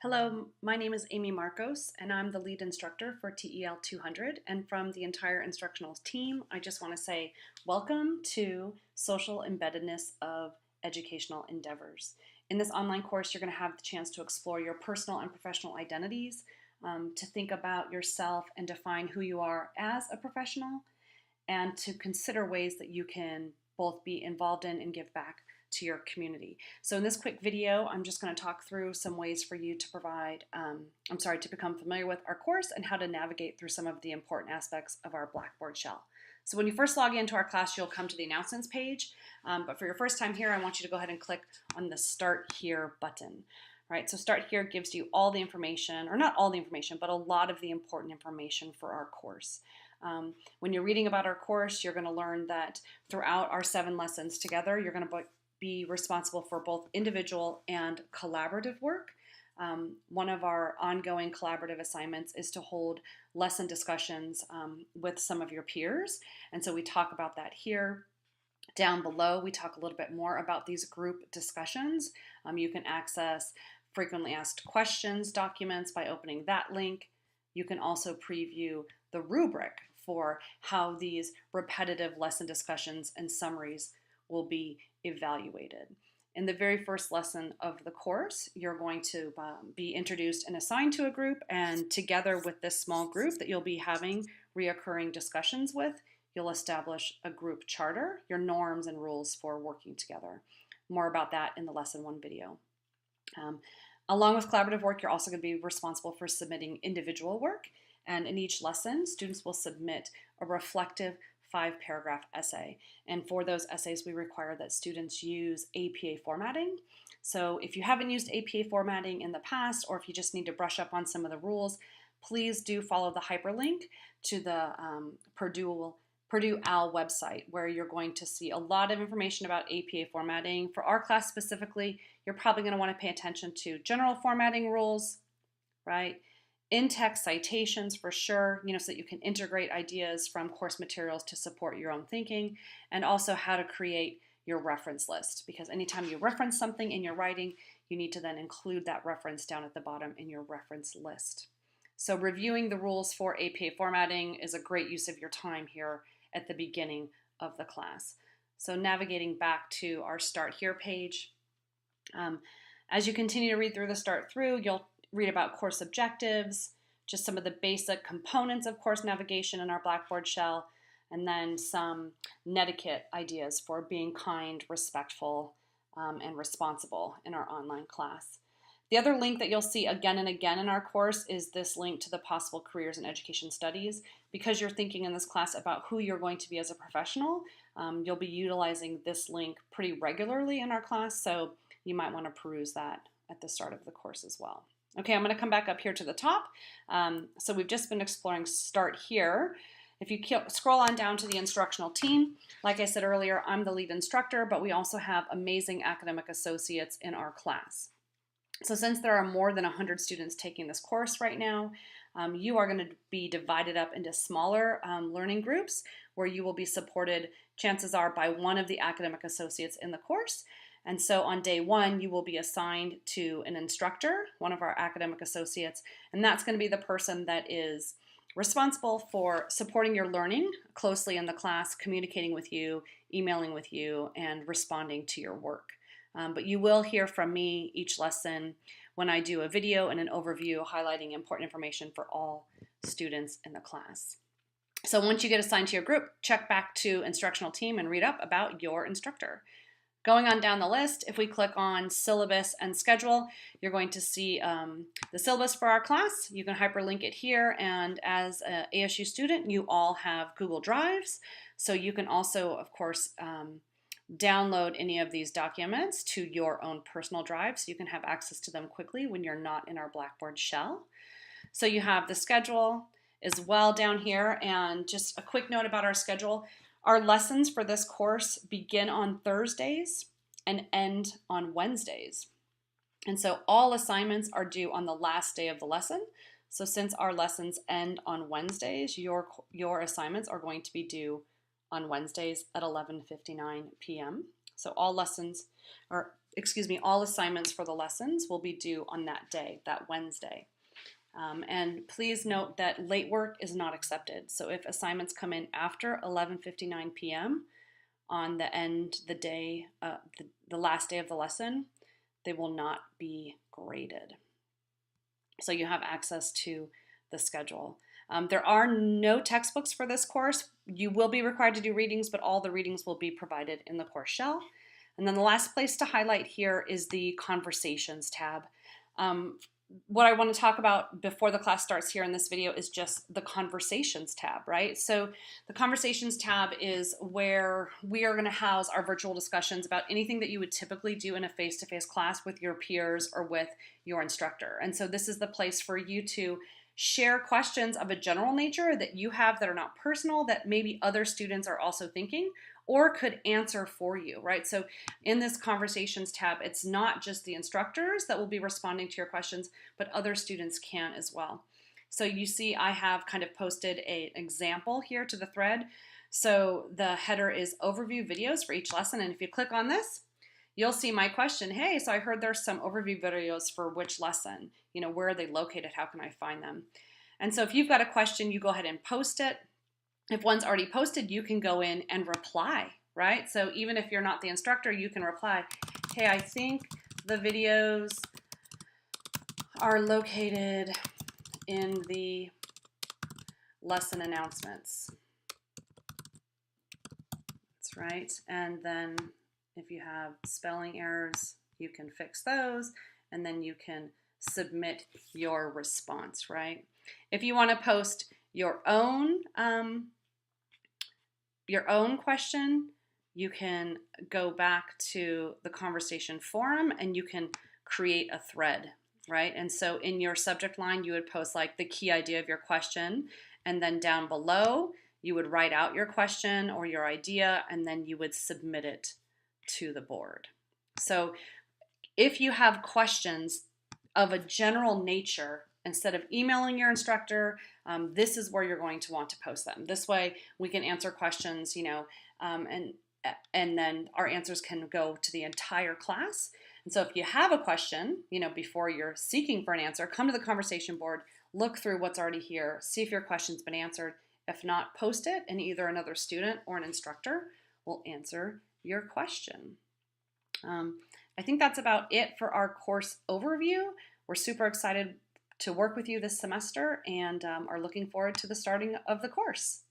Hello, my name is Amy Marcos, and I'm the lead instructor for TEL200. And from the entire instructional team, I just want to say welcome to Social Embeddedness of Educational Endeavors. In this online course, you're going to have the chance to explore your personal and professional identities, to think about yourself and define who you are as a professional, and to consider ways that you can both be involved in and give back to your community. So in this quick video, I'm just going to talk through some ways for you to to become familiar with our course and how to navigate through some of the important aspects of our Blackboard shell. So when you first log into our class, you'll come to the announcements page. But for your first time here, I want you to go ahead and click on the Start Here button. Right, so Start Here gives you all the information, or not all the information, but a lot of the important information for our course. When you're reading about our course, you're going to learn that throughout our 7 lessons together, you're going to be responsible for both individual and collaborative work. One of our ongoing collaborative assignments is to hold lesson discussions with some of your peers, and so we talk about that here. Down below, we talk a little bit more about these group discussions. You can access frequently asked questions documents by opening that link. You can also preview the rubric for how these repetitive lesson discussions and summaries will be evaluated. In the very first lesson of the course, you're going to be introduced and assigned to a group, and together with this small group that you'll be having reoccurring discussions with, you'll establish a group charter, your norms and rules for working together. More about that in the lesson 1 video. Along with collaborative work, you're also going to be responsible for submitting individual work, and in each lesson, students will submit a reflective 5-paragraph essay. And for those essays, we require that students use APA formatting. So if you haven't used APA formatting in the past, or if you just need to brush up on some of the rules, please do follow the hyperlink to the Purdue OWL website, where you're going to see a lot of information about APA formatting. For our class specifically, you're probably going to want to pay attention to general formatting rules, right? In-text citations for sure, so that you can integrate ideas from course materials to support your own thinking, and also how to create your reference list, because anytime you reference something in your writing, you need to then include that reference down at the bottom in your reference list. So reviewing the rules for APA formatting is a great use of your time here at the beginning of the class. So navigating back to our Start Here page, as you continue to read through the Start Through, you'll read about course objectives, just some of the basic components of course navigation in our Blackboard shell, and then some netiquette ideas for being kind, respectful, and responsible in our online class. The other link that you'll see again and again in our course is this link to the possible careers in education studies. Because you're thinking in this class about who you're going to be as a professional, you'll be utilizing this link pretty regularly in our class, so you might want to peruse that at the start of the course as well. Okay, I'm going to come back up here to the top. So we've just been exploring Start Here. If you scroll on down to the instructional team, like I said earlier, I'm the lead instructor, but we also have amazing academic associates in our class. So since there are more than 100 students taking this course right now, you are going to be divided up into smaller learning groups where you will be supported, chances are, by one of the academic associates in the course. And so on day 1, you will be assigned to an instructor, one of our academic associates, and that's going to be the person that is responsible for supporting your learning closely in the class, communicating with you, emailing with you, and responding to your work. But you will hear from me each lesson when I do a video and an overview highlighting important information for all students in the class. So once you get assigned to your group, check back to instructional team and read up about your instructor. Going on down the list, if we click on syllabus and schedule, you're going to see the syllabus for our class. You can hyperlink it here, and as an ASU student, you all have Google Drives. So you can also, of course, download any of these documents to your own personal drive, so you can have access to them quickly when you're not in our Blackboard shell. So you have the schedule as well down here, and just a quick note about our schedule. Our lessons for this course begin on Thursdays and end on Wednesdays. And so all assignments are due on the last day of the lesson. So since our lessons end on Wednesdays, your assignments are going to be due on Wednesdays at 11:59 p.m. So all lessons, or all assignments for the lessons will be due on that day, that Wednesday. And please note that late work is not accepted. So if assignments come in after 11:59 p.m. on the last day of the lesson, they will not be graded. So you have access to the schedule. There are no textbooks for this course. You will be required to do readings, but all the readings will be provided in the course shell. And then the last place to highlight here is the Conversations tab. What I want to talk about before the class starts here in this video is just the Conversations tab, right? So the Conversations tab is where we are going to house our virtual discussions about anything that you would typically do in a face-to-face class with your peers or with your instructor. And so this is the place for you to share questions of a general nature that you have that are not personal, that maybe other students are also thinking or could answer for you, right? So in this Conversations tab, it's not just the instructors that will be responding to your questions, but other students can as well. So you see I have kind of posted an example here to the thread. So the header is overview videos for each lesson, and if you click on this, you'll see my question. Hey, so I heard there's some overview videos for which lesson? You know, where are they located? How can I find them? And so if you've got a question, you go ahead and post it. If one's already posted, you can go in and reply, right? So even if you're not the instructor, you can reply, hey, I think the videos are located in the lesson announcements. That's right. And then if you have spelling errors, you can fix those, and then you can submit your response, right? If you want to post your own question, you can go back to the conversation forum and you can create a thread, right? And so in your subject line, you would post like the key idea of your question, and then down below, you would write out your question or your idea, and then you would submit it to the board. So if you have questions of a general nature, instead of emailing your instructor, this is where you're going to want to post them. This way we can answer questions, and then our answers can go to the entire class. And so if you have a question, before you're seeking for an answer, come to the conversation board, look through what's already here, see if your question's been answered. If not, post it, and either another student or an instructor will answer your question. I think that's about it for our course overview. We're super excited to work with you this semester and are looking forward to the starting of the course.